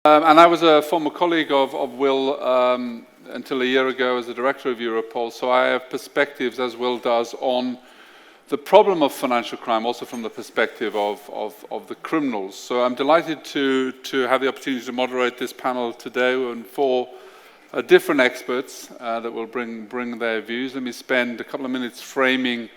And I was a former colleague of Will until a year ago as the director of Europol, so I have perspectives, as Will does, on the problem of financial crime, also from the perspective of the criminals. So I'm delighted to have the opportunity to moderate this panel today, and four different experts that will bring their views. Let me spend a couple of minutes framing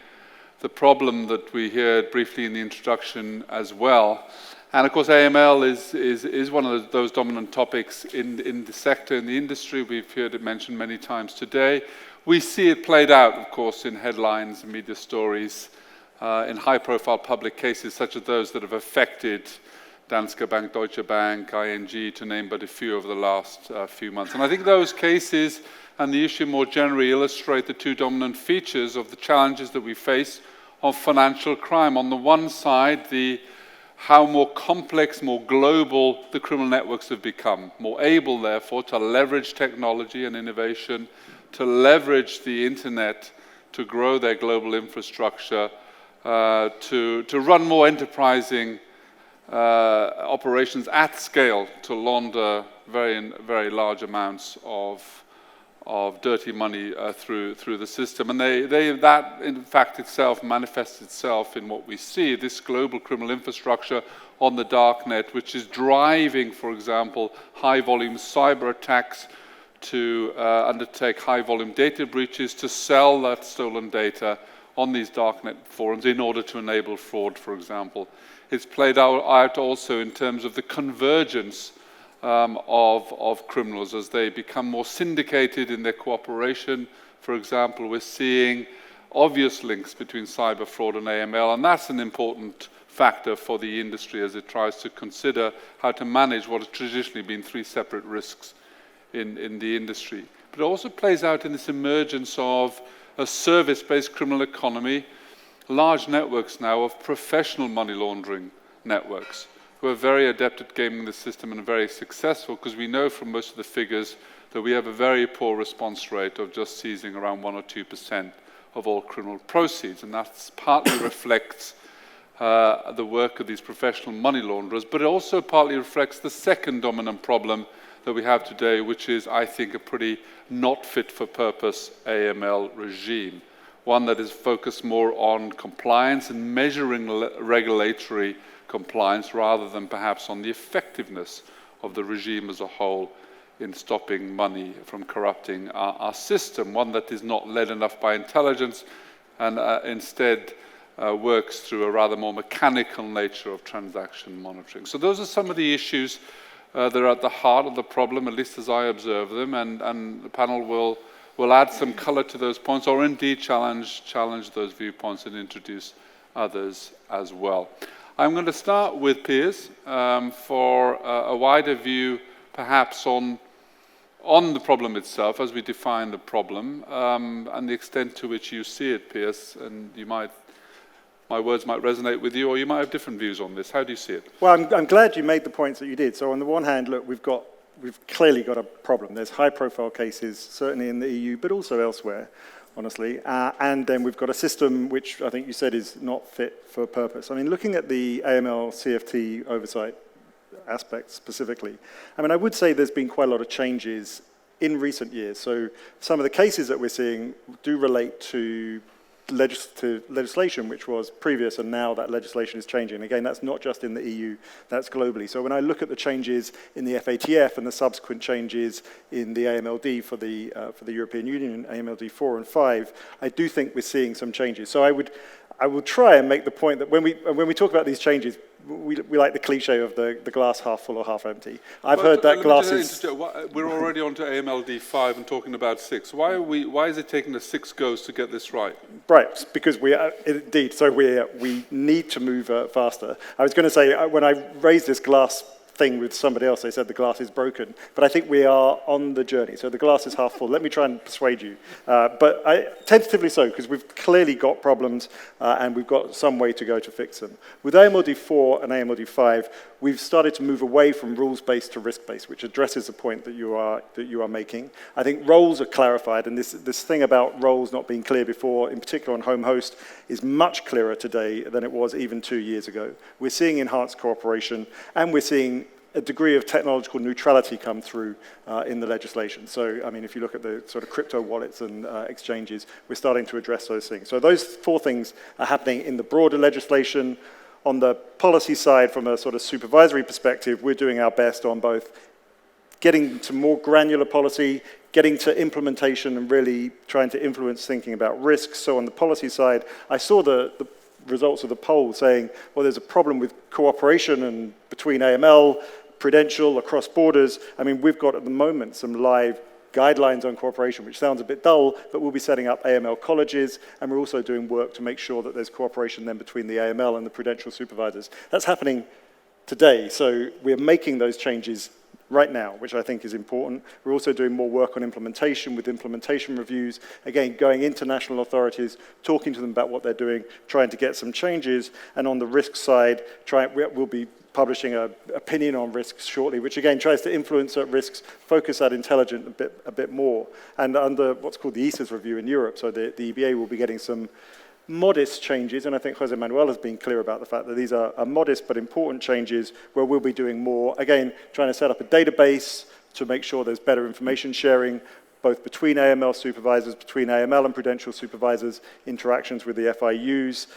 the problem that we heard briefly in the introduction as well. And of course, AML is one of those dominant topics in the sector, in the industry. We've heard it mentioned many times today. We see it played out, of course, in headlines and media stories, in high-profile public cases such as those that have affected Danske Bank, Deutsche Bank, ING, to name but a few over the last few months. And I think those cases and the issue more generally illustrate the two dominant features of the challenges that we face of financial crime. On the one side, how more complex, more global the criminal networks have become, more able, therefore, to leverage technology and innovation, to leverage the internet to grow their global infrastructure, to run more enterprising operations at scale, to launder very large amounts of dirty money through the system. And that, in fact, itself manifests itself in what we see, this global criminal infrastructure on the dark net, which is driving, for example, high-volume cyber attacks, to undertake high-volume data breaches, to sell that stolen data on these darknet forums in order to enable fraud, for example. It's played out also in terms of the convergence of criminals as they become more syndicated in their cooperation. For example, we're seeing obvious links between cyber fraud and AML, and that's an important factor for the industry as it tries to consider how to manage what has traditionally been three separate risks in the industry. But it also plays out in this emergence of a service-based criminal economy, large networks now of professional money laundering networks, who are very adept at gaming the system and very successful, because we know from most of the figures that we have a very poor response rate of just seizing around 1 or 2% of all criminal proceeds. And that partly reflects the work of these professional money launderers, but it also partly reflects the second dominant problem that we have today, which is, I think, a pretty not fit for purpose AML regime. One that is focused more on compliance and measuring regulatory compliance rather than perhaps on the effectiveness of the regime as a whole in stopping money from corrupting our system, one that is not led enough by intelligence and instead works through a rather more mechanical nature of transaction monitoring. So those are some of the issues that are at the heart of the problem, at least as I observe them, and the panel will add some color to those points, or indeed challenge those viewpoints and introduce others as well. I'm going to start with Piers for a wider view, perhaps on the problem itself, as we define the problem, and the extent to which you see it, Piers. And my words might resonate with you, or you might have different views on this. How do you see it? Well, I'm glad you made the points that you did. So on the one hand, look, we've clearly got a problem. There's high-profile cases, certainly in the EU, but also elsewhere, honestly. And then we've got a system which I think you said is not fit for purpose. I mean, looking at the AML CFT oversight aspect specifically, I mean, I would say there's been quite a lot of changes in recent years. So some of the cases that we're seeing do relate to legislation which was previous, and now that legislation is changing. Again, that's not just in the EU, that's globally. So when I look at the changes in the FATF and the subsequent changes in the AMLD for the European Union, AMLD 4 and 5, I do think we're seeing some changes. So I will try and make the point that when we talk about these changes, we like the cliche of the glass half full or half empty. I've heard that glass is... We're already on to AMLD 5 and talking about 6. Why is it taking us 6 goes to get this right? Right, because we are, indeed, so we need to move faster. I was going to say, when I raised this glass thing with somebody else, they said the glass is broken, but I think we are on the journey. So the glass is half full. Let me try and persuade you, but tentatively so, because we've clearly got problems and we've got some way to go to fix them. With AMLD 4 and AMLD 5, we've started to move away from rules-based to risk-based, which addresses the point that you are making. I think roles are clarified, and this thing about roles not being clear before, in particular on home host, is much clearer today than it was even 2 years ago. We're seeing enhanced cooperation, and we're seeing a degree of technological neutrality come through in the legislation. So, I mean, if you look at the sort of crypto wallets and exchanges, we're starting to address those things. So those 4 things are happening in the broader legislation. On the policy side, from a sort of supervisory perspective, we're doing our best on both getting to more granular policy, getting to implementation and really trying to influence thinking about risks. So on the policy side, I saw the results of the poll saying, well, there's a problem with cooperation and between AML, Prudential, across borders. I mean, we've got at the moment some live guidelines on cooperation, which sounds a bit dull, but we'll be setting up AML colleges, and we're also doing work to make sure that there's cooperation then between the AML and the Prudential supervisors. That's happening today, so we're making those changes right now, which I think is important. We're also doing more work on implementation with implementation reviews. Again, going into national authorities, talking to them about what they're doing, trying to get some changes. And on the risk side, we'll be publishing an opinion on risks shortly, which again tries to influence at risks, focus at intelligence a bit more. And under what's called the ESA's review in Europe, so the EBA will be getting some modest changes, and I think Jose Manuel has been clear about the fact that these are modest but important changes where we'll be doing more. Again, trying to set up a database to make sure there's better information sharing, both between AML supervisors, between AML and Prudential supervisors, interactions with the FIUs,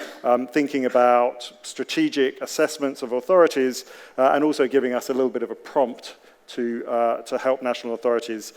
thinking about strategic assessments of authorities, and also giving us a little bit of a prompt to help national authorities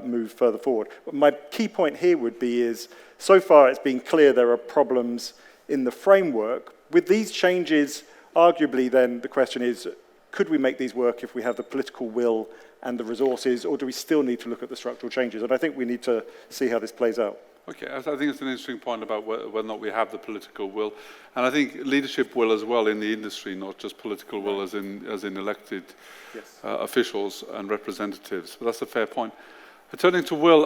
move further forward. But my key point here would be is, so far it's been clear there are problems in the framework. With these changes, arguably then the question is, could we make these work if we have the political will and the resources, or do we still need to look at the structural changes? And I think we need to see how this plays out. Okay, I think it's an interesting point about whether or not we have the political will, and I think leadership will as well in the industry, not just political will as in elected officials and representatives. But that's a fair point. Turning to Will,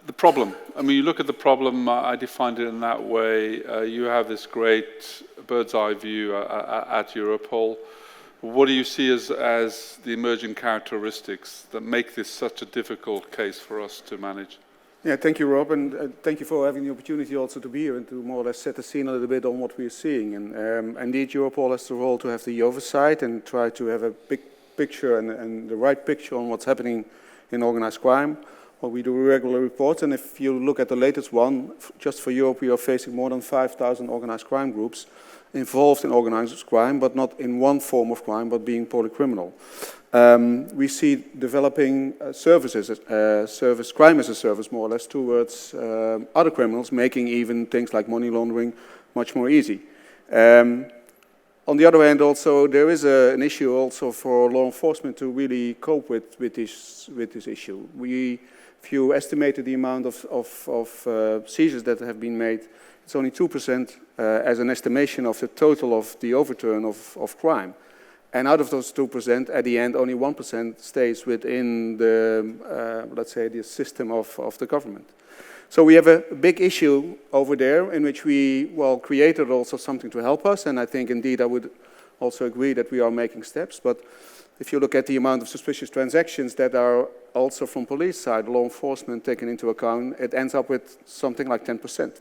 the problem. I mean, you look at the problem. I defined it in that way. You have this great bird's eye view at Europol. What do you see as the emerging characteristics that make this such a difficult case for us to manage? Yeah, thank you, Rob, and thank you for having the opportunity also to be here and to more or less set the scene a little bit on what we're seeing. And indeed, Europol has the role to have the oversight and try to have a big picture and the right picture on what's happening in organized crime. Well, we do regular reports, and if you look at the latest one, just for Europe, we are facing more than 5,000 organized crime groups involved in organized crime, but not in one form of crime, but being polycriminal. We see developing services, crime as a service, more or less, towards other criminals, making even things like money laundering much more easy. On the other hand, also, there is an issue also for law enforcement to really cope with this issue. If you estimated the amount of seizures that have been made, it's only 2% as an estimation of the total of the overturn of crime. And out of those 2%, at the end, only 1% stays within the, let's say, the system of the government. So we have a big issue over there in which we, created also something to help us. And I think, indeed, I would also agree that we are making steps. But if you look at the amount of suspicious transactions that are also from police side, law enforcement taken into account, it ends up with something like 10%.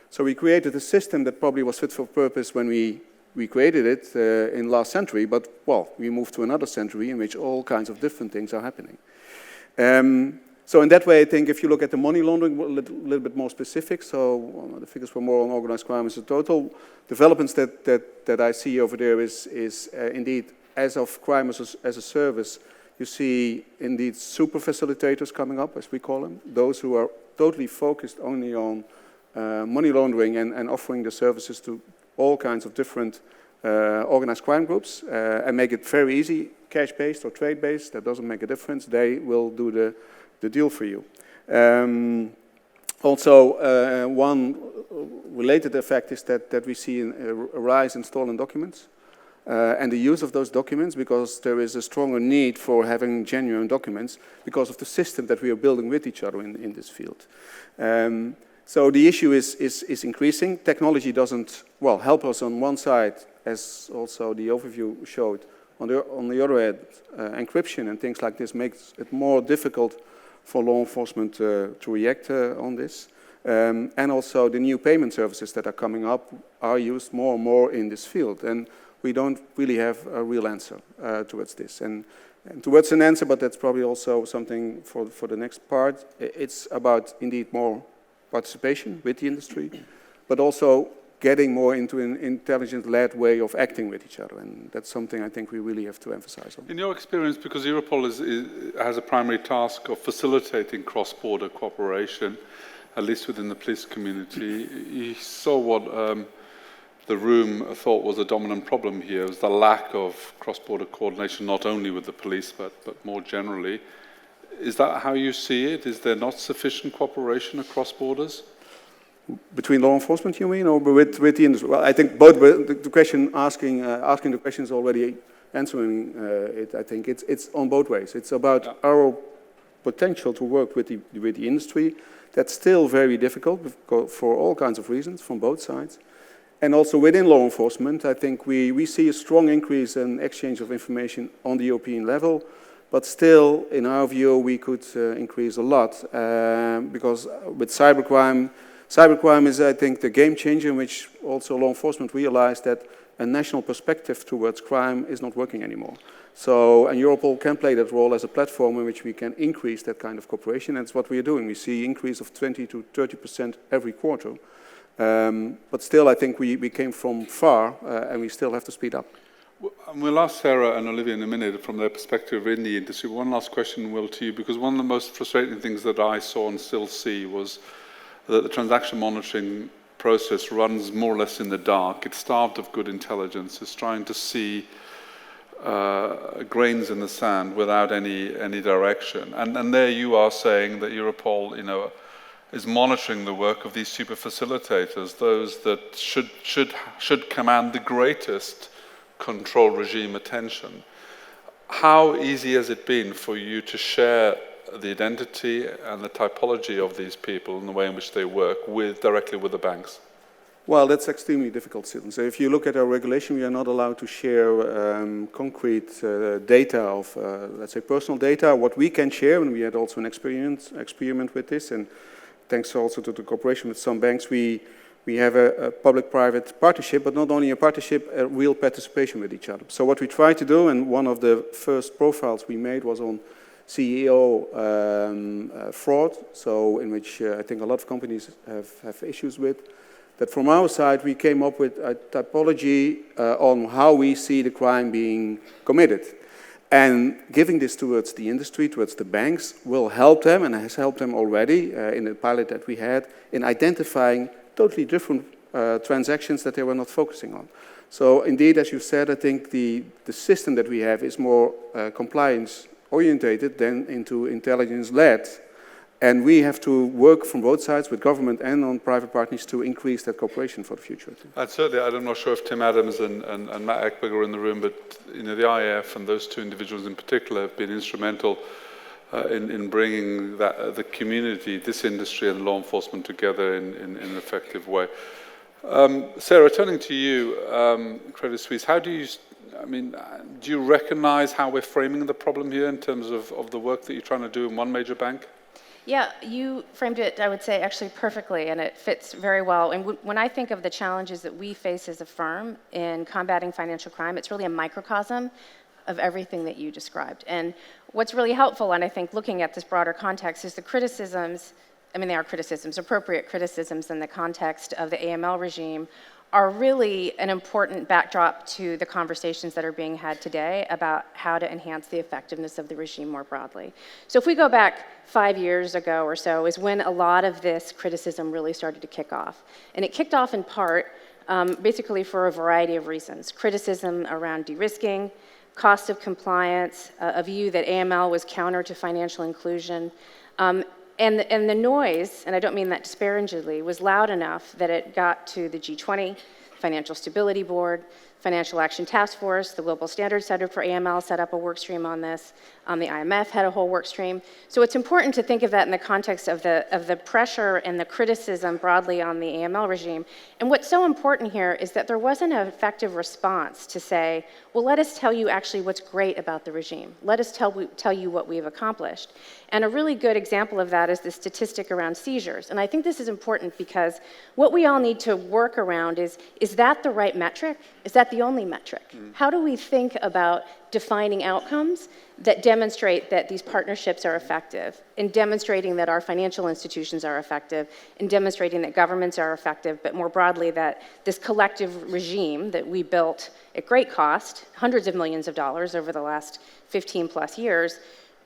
So we created a system that probably was fit for purpose when we created it in last century, but, we moved to another century in which all kinds of different things are happening. So in that way, I think if you look at the money laundering, a little bit more specific, so the figures were more on organized crime as a total. Developments that I see over there is indeed, as of crime as a service, you see indeed super facilitators coming up, as we call them, those who are totally focused only on money laundering and offering the services to all kinds of different organized crime groups and make it very easy, cash-based or trade-based, that doesn't make a difference. They will do the deal for you. Also, one related effect is that we see a rise in stolen documents and the use of those documents, because there is a stronger need for having genuine documents because of the system that we are building with each other in this field. So the issue is increasing. Technology doesn't, help us on one side, as also the overview showed. On the other hand, encryption and things like this makes it more difficult for law enforcement to react on this. And also the new payment services that are coming up are used more and more in this field. And we don't really have a real answer towards this. And towards an answer, but that's probably also something for the next part, it's about indeed more participation with the industry, but also getting more into an intelligent-led way of acting with each other, and that's something I think we really have to emphasize on. In your experience, because Europol has a primary task of facilitating cross-border cooperation, at least within the police community, you saw what the room thought was a dominant problem here, was the lack of cross-border coordination, not only with the police, but more generally. Is that how you see it? Is there not sufficient cooperation across borders? Between law enforcement, you mean, or with the industry? Well, I think both. The question asking the question is already answering it. I think it's on both ways. It's about our potential to work with the industry. That's still very difficult for all kinds of reasons from both sides. And also within law enforcement, I think we see a strong increase in exchange of information on the European level. But still, in our view, we could increase a lot because with cybercrime is, I think, the game changer in which also law enforcement realized that a national perspective towards crime is not working anymore. So, and Europol can play that role as a platform in which we can increase that kind of cooperation. And it's what we are doing. We see increase of 20 to 30% every quarter. But still, I think we came from far, and we still have to speed up. We'll ask Sarah and Olivia in a minute from their perspective in the industry. One last question, Will, to you, because one of the most frustrating things that I saw and still see was that the transaction monitoring process runs more or less in the dark. It's starved of good intelligence. It's trying to see grains in the sand without any direction. And there you are saying that Europol, is monitoring the work of these super facilitators, those that should command the greatest control regime attention. How easy has it been for you to share the identity and the typology of these people and the way in which they work directly with the banks? Well, that's extremely difficult still. So if you look at our regulation, we are not allowed to share concrete data of, let's say, personal data. What we can share, and we had also an experiment with this, and thanks also to the cooperation with some banks, we have a public-private partnership, but not only a partnership, a real participation with each other. So what we try to do, and one of the first profiles we made was on CEO fraud, so in which I think a lot of companies have issues with, that from our side we came up with a typology on how we see the crime being committed. And giving this towards the industry, towards the banks, will help them, and has helped them already in the pilot that we had, in identifying totally different transactions that they were not focusing on. So indeed, as you said, I think the system that we have is more compliance-orientated than into intelligence-led. And we have to work from both sides, with government and on private partners, to increase that cooperation for the future. Certainly, I'm not sure if Tim Adams and Matt Ekberg are in the room, but the IAF and those two individuals in particular have been instrumental in bringing the community, this industry and law enforcement together in an effective way. Sarah, turning to you, Credit Suisse, how do you recognize how we're framing the problem here in terms of the work that you're trying to do in one major bank? Yeah, you framed it, I would say, actually perfectly, and it fits very well. And when I think of the challenges that we face as a firm in combating financial crime, it's really a microcosm of everything that you described. And what's really helpful, and I think looking at this broader context, is the criticisms, they are criticisms, appropriate criticisms in the context of the AML regime, are really an important backdrop to the conversations that are being had today about how to enhance the effectiveness of the regime more broadly. So if we go back 5 years ago or so is when a lot of this criticism really started to kick off. And it kicked off in part basically for a variety of reasons. Criticism around de-risking, cost of compliance, a view that AML was counter to financial inclusion, and the noise, and I don't mean that disparagingly, was loud enough that it got to the G20, Financial Stability Board, Financial Action Task Force, the Global Standards Center for AML set up a work stream on this. The IMF had a whole work stream. So it's important to think of that in the context of the pressure and the criticism broadly on the AML regime. And what's so important here is that there wasn't an effective response to say, well, let us tell you actually what's great about the regime. Let us tell you what we've accomplished. And a really good example of that is the statistic around seizures. And I think this is important because what we all need to work around is that the right metric? Is that that the only metric? How do we think about defining outcomes that demonstrate that these partnerships are effective, and demonstrating that our financial institutions are effective, and demonstrating that governments are effective, but more broadly that this collective regime that we built at great cost, hundreds of millions of dollars over the last 15 plus years,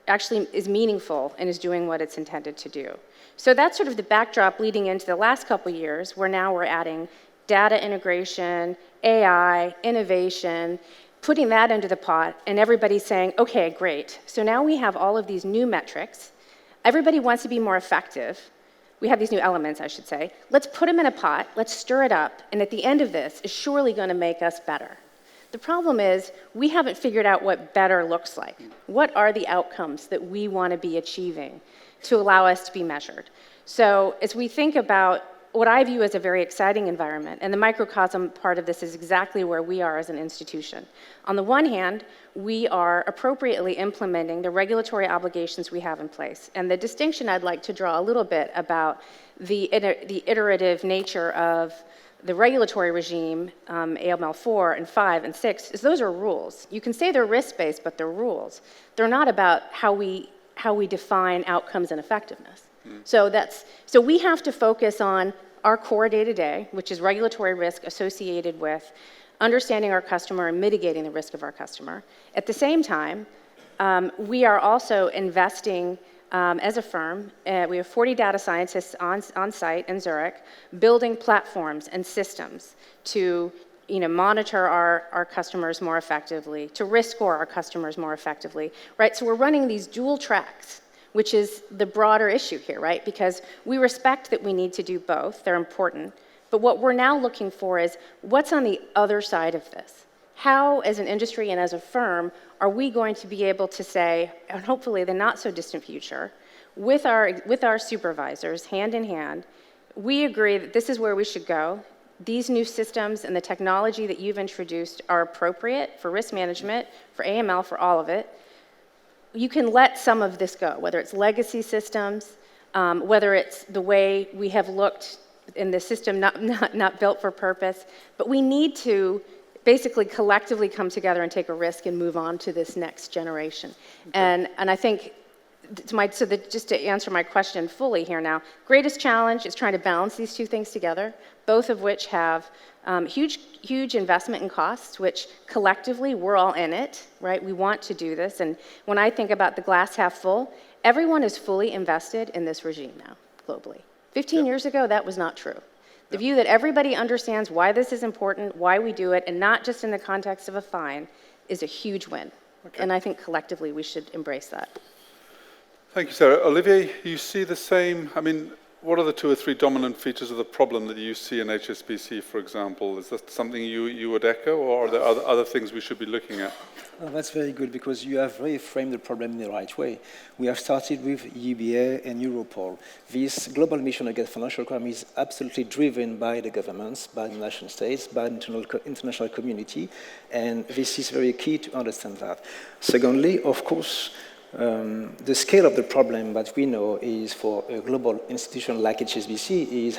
actually is meaningful and is doing what it's intended to do. So that's sort of the backdrop leading into the last couple of years, where now we're adding data integration, AI, innovation, putting that into the pot, and everybody's saying, okay, great. So now we have all of these new metrics. Everybody wants to be more effective. We have these new elements, I should say. Let's put them in a pot, let's stir it up, and at the end of this is surely going to make us better. The problem is we haven't figured out what better looks like. What are the outcomes that we want to be achieving to allow us to be measured? So as we think about what I view as a very exciting environment, and the microcosm part of this is exactly where we are as an institution. On the one hand, we are appropriately implementing the regulatory obligations we have in place. And the distinction I'd like to draw a little bit about the iterative nature of the regulatory regime, AML 4 and 5 and 6, is those are rules. You can say they're risk-based, but they're rules. They're not about how we define outcomes and effectiveness. So we have to focus on our core day-to-day, which is regulatory risk associated with understanding our customer and mitigating the risk of our customer. At the same time, we are also investing as a firm. We have 40 data scientists on site in Zurich, building platforms and systems to monitor our customers more effectively, to risk score our customers more effectively, right? So we're running these dual tracks, which is the broader issue here, right? Because we respect that we need to do both, they're important, but what we're now looking for is what's on the other side of this? How, as an industry and as a firm, are we going to be able to say, and hopefully the not so distant future, with our supervisors, hand in hand, we agree that this is where we should go. These new systems and the technology that you've introduced are appropriate for risk management, for AML, for all of it. You can let some of this go, whether it's legacy systems, whether it's the way we have looked in the system not built for purpose, but we need to basically collectively come together and take a risk and move on to this next generation. Okay. And I think, just to answer my question fully here now, greatest challenge is trying to balance these two things together, both of which have huge investment and costs, which collectively we're all in it, right? We want to do this. And when I think about the glass half full, everyone is fully invested in this regime now, globally. 15 years ago, that was not true. The view that everybody understands why this is important, why we do it, and not just in the context of a fine, is a huge win. Okay. And I think collectively we should embrace that. Thank you, Sarah. Olivier, you see the same? I mean, what are the 2 or 3 dominant features of the problem that you see in HSBC, for example? Is that something you would echo, or are there other things we should be looking at? Well, that's very good, because you have really framed the problem in the right way. We have started with EBA and Europol. This global mission against financial crime is absolutely driven by the governments, by the nation states, by the international community, and this is very key to understand that. Secondly, of course, the scale of the problem that we know is for a global institution like HSBC is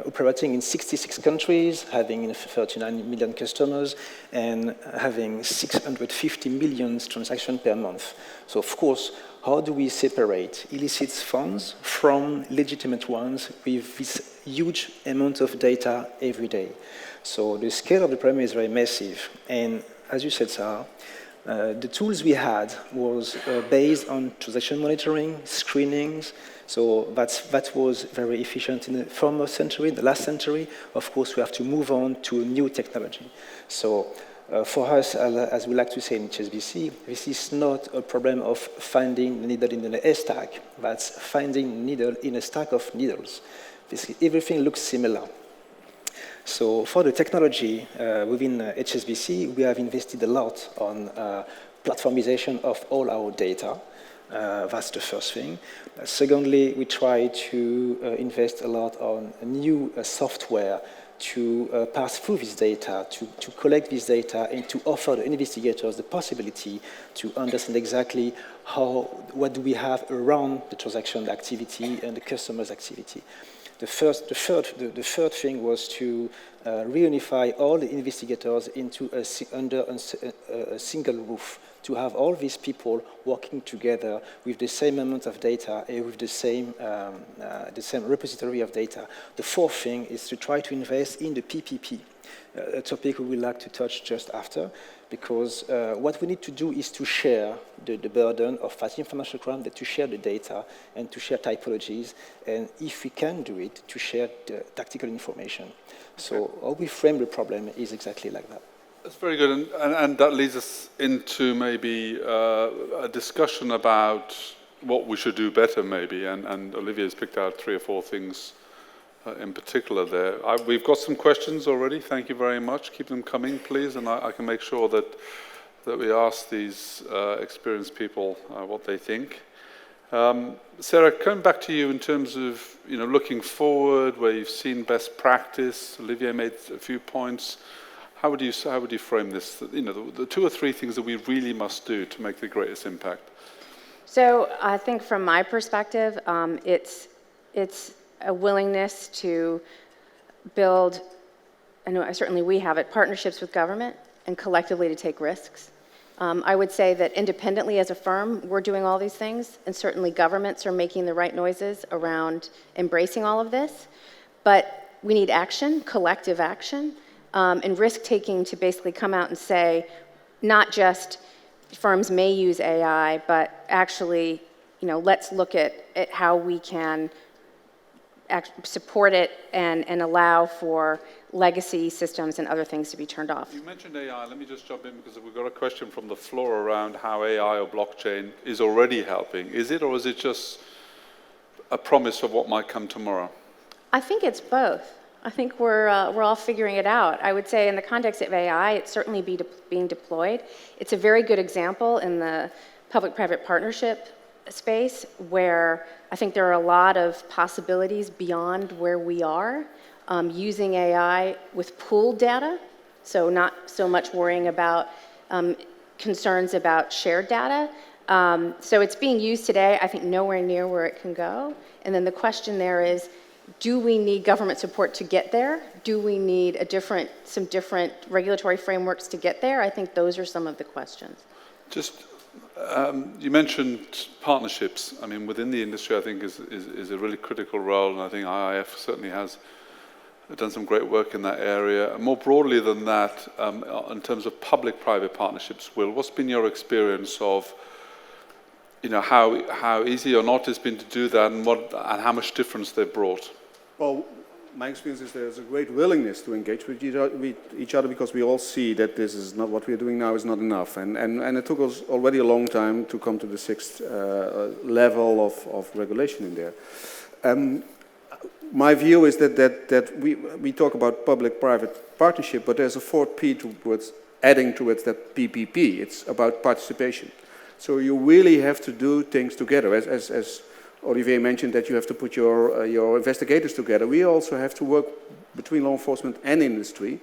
operating in 66 countries, having 39 million customers, and having 650 million transactions per month. So of course, how do we separate illicit funds from legitimate ones with this huge amount of data every day? So the scale of the problem is very massive. And as you said, Sarah, the tools we had was based on transaction monitoring, screenings, so that was very efficient in the former century. In the last century, of course, we have to move on to new technology. So for us, as we like to say in HSBC, this is not a problem of finding the needle in a haystack, that's finding needle in a stack of needles. Everything looks similar. So for the technology within HSBC, we have invested a lot on platformization of all our data. That's the first thing. Secondly, we try to invest a lot on new software to pass through this data, to collect this data, and to offer the investigators the possibility to understand exactly what do we have around the transaction activity and the customer's activity. The third thing was to reunify all the investigators into under a single roof, to have all these people working together with the same amount of data and with the same repository of data. The fourth thing is to try to invest in the PPP, a topic we would like to touch just after, because what we need to do is to share the burden of fighting financial crime, to share the data and to share typologies, and if we can do it, to share the tactical information. So how we frame the problem is exactly like that. That's very good, and that leads us into maybe a discussion about what we should do better, maybe, and Olivier's picked out 3 or 4 things in particular there. We've got some questions already. Thank you very much. Keep them coming, please, and I can make sure that we ask these experienced people what they think. Sarah, coming back to you in terms of looking forward, where you've seen best practice. Olivier made a few points. How would you frame this? The 2 or 3 things that we really must do to make the greatest impact. So I think from my perspective, it's a willingness to build, I know certainly we have it, partnerships with government and collectively to take risks. I would say that independently as a firm, we're doing all these things, and certainly governments are making the right noises around embracing all of this. But we need action, collective action, and risk-taking to basically come out and say, not just firms may use AI, but actually, let's look at how we can support it and allow for legacy systems and other things to be turned off. You mentioned AI. Let me just jump in because we've got a question from the floor around how AI or blockchain is already helping. Is it, or is it just a promise of what might come tomorrow? I think it's both. I think we're all figuring it out. I would say in the context of AI, it's certainly being deployed. It's a very good example in the public-private partnership space where I think there are a lot of possibilities beyond where we are using AI with pooled data, so not so much worrying about concerns about shared data. So it's being used today, I think nowhere near where it can go. And then the question there is, do we need government support to get there? Do we need some different regulatory frameworks to get there? I think those are some of the questions. Just, you mentioned partnerships. I mean, within the industry, I think is a really critical role, and I think IIF certainly has done some great work in that area. More broadly than that, in terms of public-private partnerships, Will, what's been your experience of how easy or not it's been to do that, and how much difference they've brought? Well, my experience is there's a great willingness to engage with each other because we all see that this is not what we're doing now is not enough. And it took us already a long time to come to the 6th level of regulation in there. My view is that we talk about public-private partnership, but there's a 4th P towards adding to it that PPP. It's about participation. So you really have to do things together. As Olivier mentioned, that you have to put your investigators together. We also have to work between law enforcement and industry.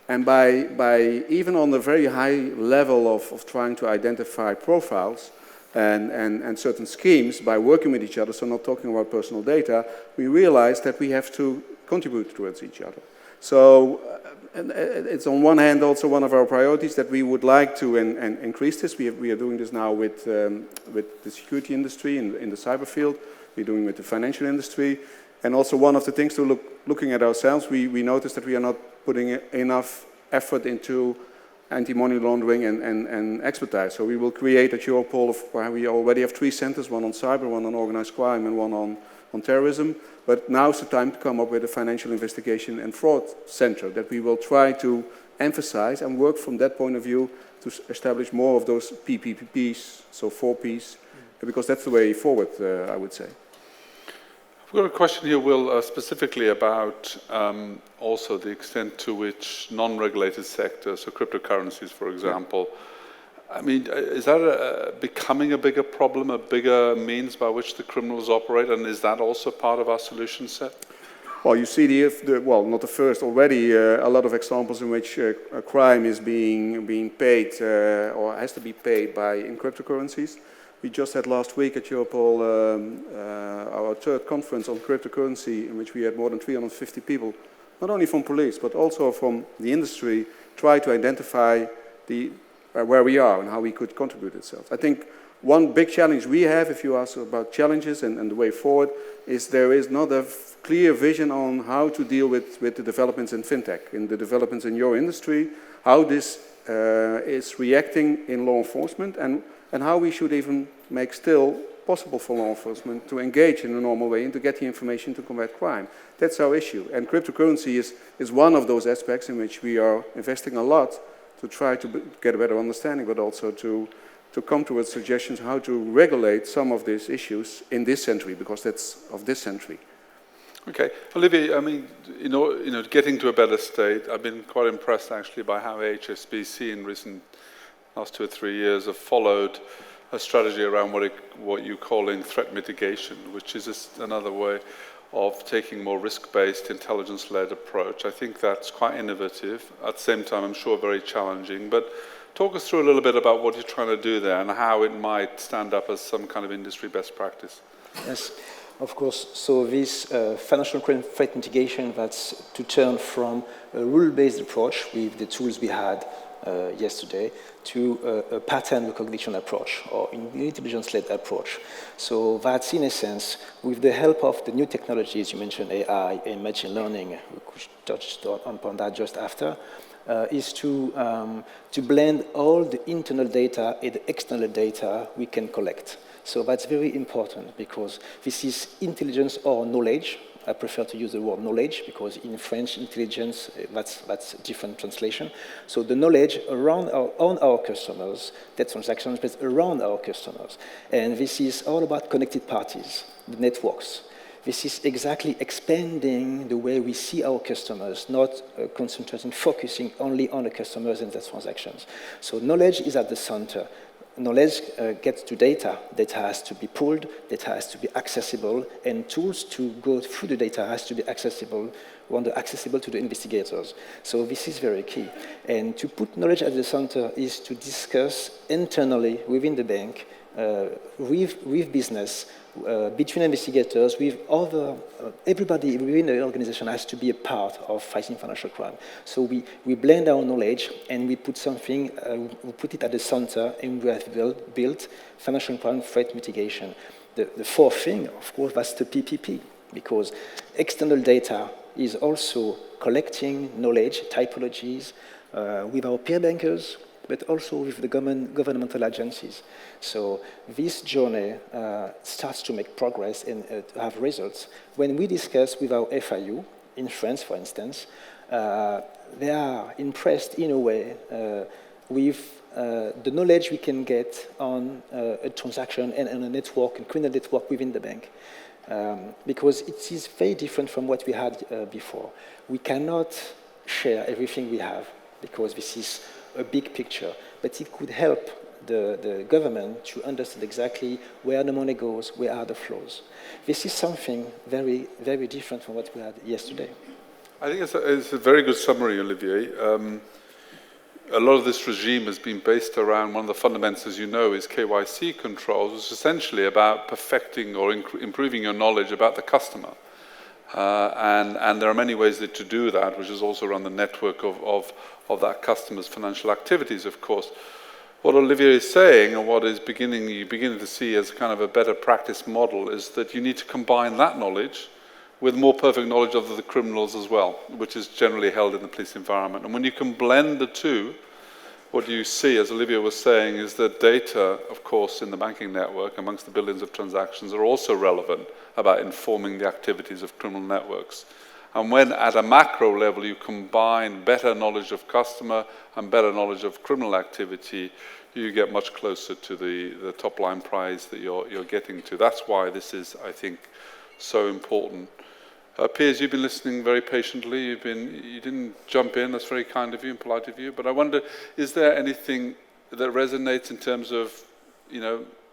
And by even on the very high level of trying to identify profiles and certain schemes, by working with each other, so not talking about personal data, we realize that we have to contribute towards each other. So it's on one hand also one of our priorities that we would like to increase this. We are doing this now with the security industry in the cyber field. We're doing it with the financial industry. And also one of the things to looking at ourselves, we noticed that we are not putting enough effort into anti-money laundering and expertise. So we will create at Europol, where we already have 3 centers, one on cyber, one on organized crime, and one on terrorism. But now's the time to come up with a financial investigation and fraud center that we will try to emphasize and work from that point of view to establish more of those PPPs, so 4 Ps, because that's the way forward, I would say. We've got a question here, Will, specifically about also the extent to which non-regulated sectors, so cryptocurrencies, for example, I mean, is that becoming a bigger problem, a bigger means by which the criminals operate, and is that also part of our solution set? Well, you see well, not the first, already a lot of examples in which a crime is being paid or has to be paid in cryptocurrencies. We just had last week at Europol our 3rd conference on cryptocurrency, in which we had more than 350 people not only from police, but also from the industry, try to identify where we are and how we could contribute itself. I think one big challenge we have, if you ask about challenges and the way forward, is there is not a clear vision on how to deal with the developments in fintech, in the developments in your industry, how this is reacting in law enforcement, and how we should even make still possible for law enforcement to engage in a normal way and to get the information to combat crime. That's our issue. And cryptocurrency is one of those aspects in which we are investing a lot to try to get a better understanding, but also to come towards suggestions how to regulate some of these issues in this century, because that's of this century. Okay, Olivier, I mean, getting to a better state, I've been quite impressed actually by how HSBC in last 2 or 3 years have followed a strategy around what you're calling threat mitigation, which is just another way of taking more risk-based, intelligence-led approach. I think that's quite innovative. At the same time, I'm sure very challenging. But talk us through a little bit about what you're trying to do there and how it might stand up as some kind of industry best practice. Yes, of course. So this financial crime threat mitigation, that's to turn from a rule-based approach with the tools we had yesterday to a pattern recognition approach or an intelligence-led approach. So that's, in a sense, with the help of the new technologies, you mentioned AI and machine learning, we touched upon that just after, is to blend all the internal data and the external data we can collect. So that's very important because this is intelligence or knowledge. I prefer to use the word knowledge because in French, intelligence, that's a different translation. So the knowledge on our customers, the transactions, but around our customers. And this is all about connected parties, the networks. This is exactly expanding the way we see our customers, not concentrating, focusing only on the customers and the transactions. So knowledge is at the center. Knowledge gets to data. Data has to be pulled, data has to be accessible, and tools to go through the data has to be accessible to the investigators. So this is very key. And to put knowledge at the center is to discuss internally within the bank, with business, between investigators, with everybody within the organization has to be a part of fighting financial crime. So we blend our knowledge and we put we put it at the center, and we have built financial crime threat mitigation. The fourth thing, of course, that's the PPP, because external data is also collecting knowledge, typologies, with our peer bankers, but also with the governmental agencies. So this journey starts to make progress and have results. When we discuss with our FIU, in France, for instance, they are impressed in a way with the knowledge we can get on a transaction and a network, a criminal network within the bank. Because it is very different from what we had before. We cannot share everything we have because this is a big picture, but it could help the government to understand exactly where the money goes, where are the flows. This is something very, very different from what we had yesterday. I think it's a very good summary, Olivier. A lot of this regime has been based around one of the fundamentals, as you know, is KYC controls, which is essentially about perfecting or improving your knowledge about the customer. And there are many ways to do that, which is also around the network of that customer's financial activities, of course. What Olivier is saying, and what is you're beginning to see as kind of a better practice model, is that you need to combine that knowledge with more perfect knowledge of the criminals as well, which is generally held in the police environment. And when you can blend the two, what you see, as Olivier was saying, is that data, of course, in the banking network, amongst the billions of transactions, are also relevant about informing the activities of criminal networks. And when at a macro level you combine better knowledge of customer and better knowledge of criminal activity, you get much closer to the top line prize that you're getting to. That's why this is, I think, so important. Piers, you've been listening very patiently. You didn't jump in. That's very kind of you and polite of you. But I wonder, is there anything that resonates in terms of,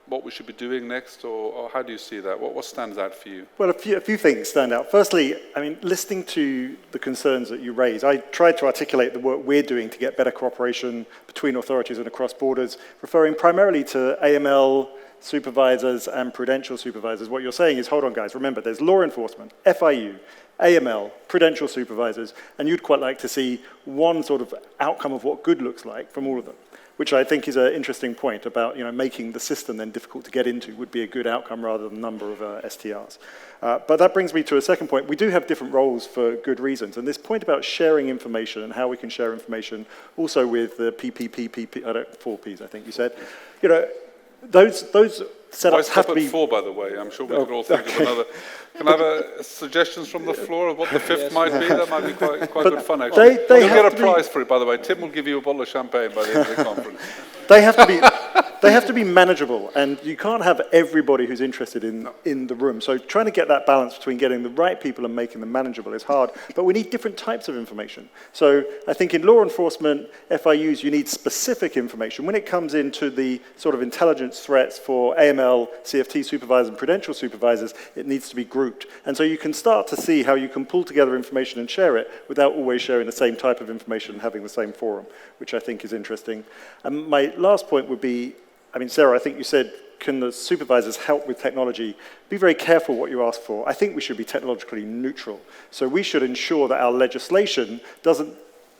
what we should be doing next, or how do you see that? What stands out for you? Well, a few things stand out. Firstly, listening to the concerns that you raise, I tried to articulate the work we're doing to get better cooperation between authorities and across borders, referring primarily to AML supervisors and prudential supervisors. What you're saying is, hold on, guys, remember, there's law enforcement, FIU, AML, prudential supervisors, and you'd quite like to see one sort of outcome of what good looks like from all of them, which I think is an interesting point about making the system then difficult to get into would be a good outcome rather than number of STRs. But that brings me to a second point. We do have different roles for good reasons, and this point about sharing information and how we can share information also with the PPP, 4 Ps I think you said, those setups have to be... 4, by the way? I'm sure we could all think of another. Can I have suggestions from the floor of what the 5th might be? That might be quite good fun, actually. You'll get a prize for it, by the way. Tim will give you a bottle of champagne by the end of the conference. They have to be manageable, and you can't have everybody who's interested in the room. So trying to get that balance between getting the right people and making them manageable is hard, but we need different types of information. So I think in law enforcement, FIUs, you need specific information. When it comes into the sort of intelligence threats for AML, CFT supervisors, and prudential supervisors, it needs to be grouped. And so you can start to see how you can pull together information and share it without always sharing the same type of information and having the same forum, which I think is interesting. And my last point would be, Sarah, I think you said, can the supervisors help with technology? Be very careful what you ask for. I think we should be technologically neutral. So we should ensure that our legislation doesn't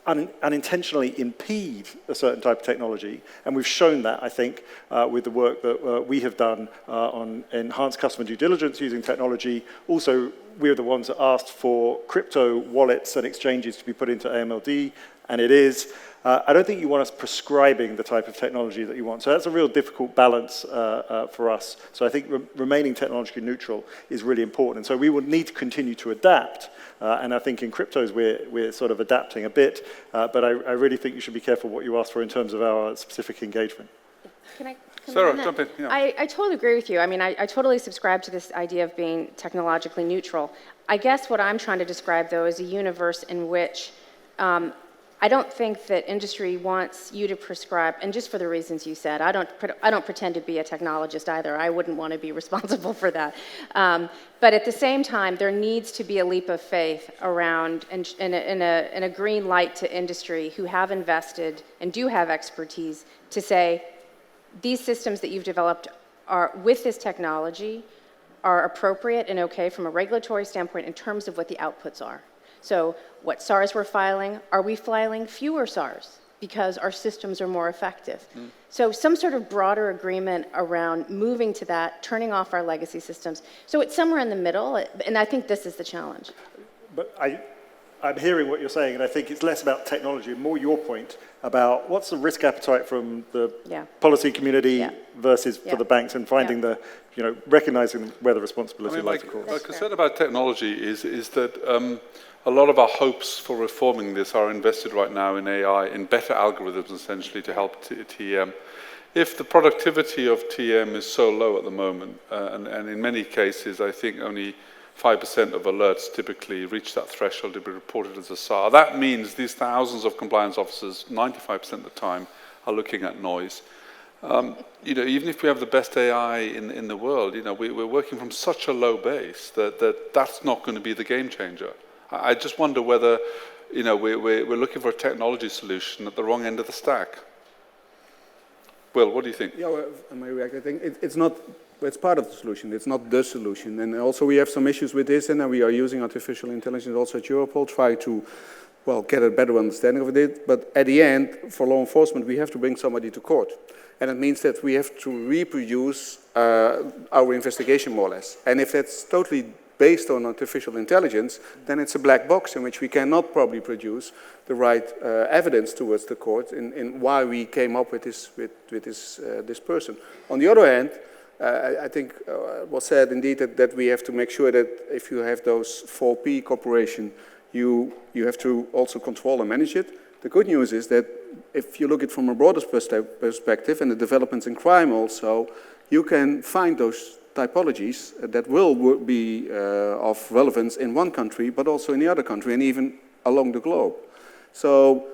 unintentionally impede a certain type of technology. And we've shown that, I think, with the work that we have done on enhanced customer due diligence using technology. Also, we're the ones that asked for crypto wallets and exchanges to be put into AMLD, and it is. I don't think you want us prescribing the type of technology that you want. So that's a real difficult balance for us. So I think remaining technologically neutral is really important. And so we will need to continue to adapt. And I think in cryptos we're sort of adapting a bit. But I really think you should be careful what you ask for in terms of our specific engagement. Sarah, jump in. Yeah. I totally agree with you. I totally subscribe to this idea of being technologically neutral. I guess what I'm trying to describe, though, is a universe in which I don't think that industry wants you to prescribe, and just for the reasons you said, I don't pretend to be a technologist either. I wouldn't want to be responsible for that. But at the same time, there needs to be a leap of faith around and a green light to industry who have invested and do have expertise to say, these systems that you've developed are with this technology are appropriate and okay from a regulatory standpoint in terms of what the outputs are. So what SARs we're filing, are we filing fewer SARs because our systems are more effective? So some sort of broader agreement around moving to that, turning off our legacy systems. So it's somewhere in the middle, and I think this is the challenge. But I'm hearing what you're saying, and I think it's less about technology and more your point about what's the risk appetite from the policy community versus for the banks, and finding the, recognizing where the responsibility lies, of course. My concern about technology is that a lot of our hopes for reforming this are invested right now in AI, in better algorithms, essentially, to help TM. If the productivity of TM is so low at the moment, and in many cases, I think only 5% of alerts typically reach that threshold to be reported as a SAR. That means these thousands of compliance officers, 95% of the time, are looking at noise. Even if we have the best AI in the world, we're working from such a low base that's not going to be the game changer. I just wonder whether, we're looking for a technology solution at the wrong end of the stack. Will, what do you think? Yeah, well, I may react. I think it's part of the solution. It's not the solution. And also we have some issues with this, and we are using artificial intelligence also at Europol, try to, get a better understanding of it. But at the end, for law enforcement, we have to bring somebody to court. And it means that we have to reproduce our investigation, more or less. And if that's totally based on artificial intelligence, then it's a black box in which we cannot probably produce the right evidence towards the court in why we came up with this person. On the other hand, I think it was said indeed that we have to make sure that if you have those 4P corporation, you have to also control and manage it. The good news is that if you look at it from a broader perspective and the developments in crime also, you can find those typologies that will be of relevance in one country, but also in the other country, and even along the globe. So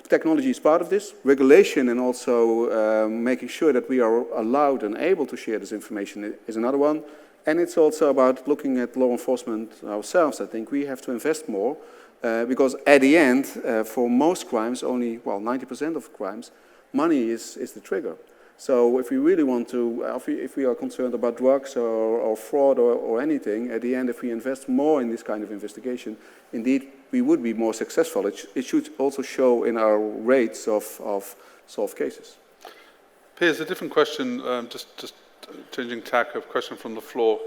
technology is part of this. Regulation and also making sure that we are allowed and able to share this information is another one. And it's also about looking at law enforcement ourselves. I think we have to invest more because at the end, for most crimes, only, 90% of crimes, money is the trigger. So if we really want to, if we are concerned about drugs or fraud or anything, at the end, if we invest more in this kind of investigation, indeed, we would be more successful. It should also show in our rates of solved cases. Piers, a different question, just changing tack, a question from the floor,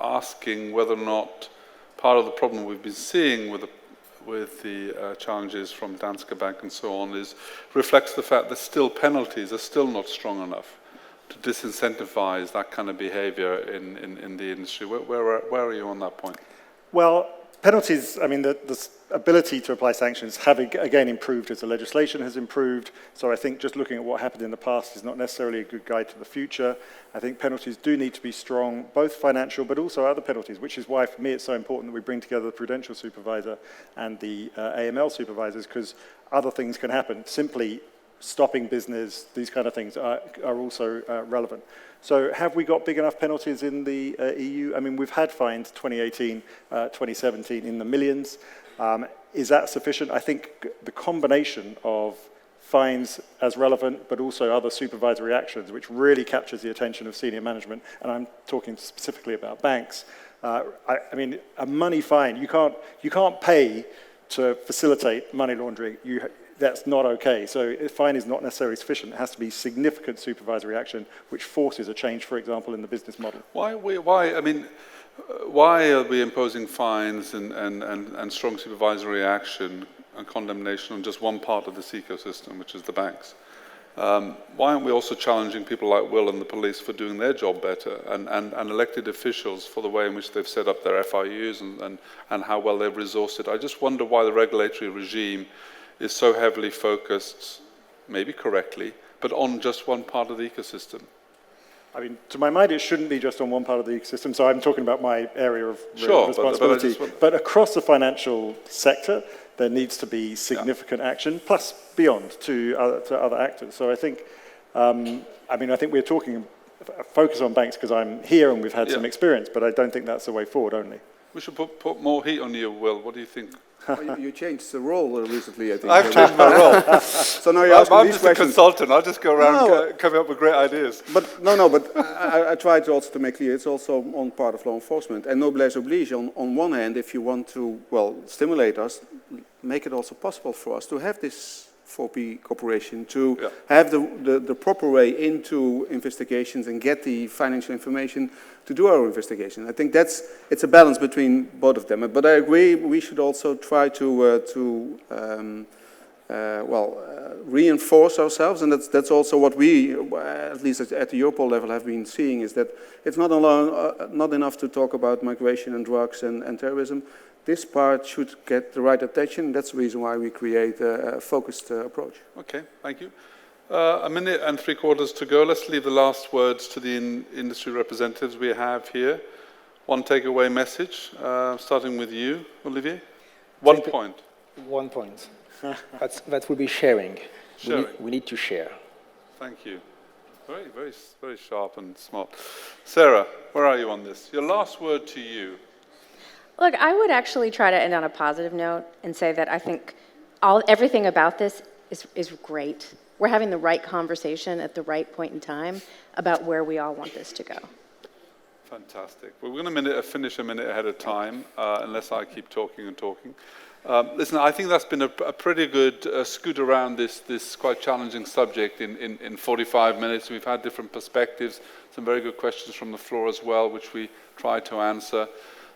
asking whether or not part of the problem we've been seeing with the challenges from Danske Bank and so on reflects the fact that still penalties are still not strong enough to disincentivize that kind of behavior in the industry. Where are you on that point? Well, penalties, I mean, the ability to apply sanctions have again improved as the legislation has improved. So I think just looking at what happened in the past is not necessarily a good guide to the future. I think penalties do need to be strong, both financial but also other penalties, which is why for me it's so important that we bring together the prudential supervisor and the AML supervisors, because other things can happen. Simply stopping business, these kind of things are also relevant. So have we got big enough penalties in the EU? I mean, we've had fines 2018, 2017 in the millions. Is that sufficient? I think the combination of fines as relevant, but also other supervisory actions, which really captures the attention of senior management, and I'm talking specifically about banks. I mean, a money fine, you can't pay to facilitate money laundering. That's not okay. So a fine is not necessarily sufficient. It has to be significant supervisory action, which forces a change, for example, in the business model. Why are we imposing fines and strong supervisory action and condemnation on just one part of this ecosystem, which is the banks? Why aren't we also challenging people like Will and the police for doing their job better, and elected officials for the way in which they've set up their FIUs and how well they've resourced it? I just wonder why the regulatory regime is so heavily focused, maybe correctly, but on just one part of the ecosystem. I mean, to my mind, it shouldn't be just on one part of the ecosystem, so I'm talking about my area of responsibility. But across the financial sector, there needs to be significant action, plus beyond to other actors. So I think, I think we're talking, focus on banks because I'm here and we've had some experience, but I don't think that's the way forward only. We should put more heat on you, Will. What do you think? Well, you changed the role recently, I think. I've changed my role. So now you're asking I'm these just questions. a consultant. I just go around coming up with great ideas. But I tried also to make clear it's also on part of law enforcement. And noblesse oblige, on one hand, if you want to, stimulate us, make it also possible for us to have this 4P cooperation, to have the proper way into investigations and get the financial information to do our investigation. I think it's a balance between both of them. But I agree, we should also try to reinforce ourselves, and that's also what we, at least at the Europol level, have been seeing, is that it's not enough to talk about migration and drugs and terrorism. This part should get the right attention. That's the reason why we create a focused approach. Okay, thank you. A minute and 3/4 to go. Let's leave the last words to the industry representatives we have here. One takeaway message, starting with you, Olivier. One point. That will be sharing. Sharing. We need to share. Thank you. Very, very, very sharp and smart. Sarah, where are you on this? Your last word to you. Look, I would actually try to end on a positive note and say that I think everything about this is great. We're having the right conversation at the right point in time about where we all want this to go. Fantastic. Well, we're going to finish a minute ahead of time, unless I keep talking and talking. Listen, I think that's been a pretty good scoot around this quite challenging subject in 45 minutes. We've had different perspectives, some very good questions from the floor as well, which we tried to answer.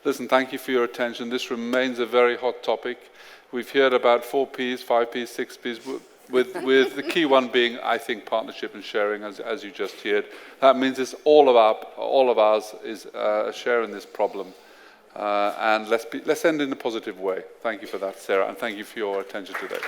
Listen, thank you for your attention. This remains a very hot topic. We've heard about 4Ps, 5Ps, 6Ps, with the key one being, I think, partnership and sharing, as you just heard. That means it's all of ours is a share in this problem. And let's end in a positive way. Thank you for that, Sarah, and thank you for your attention today.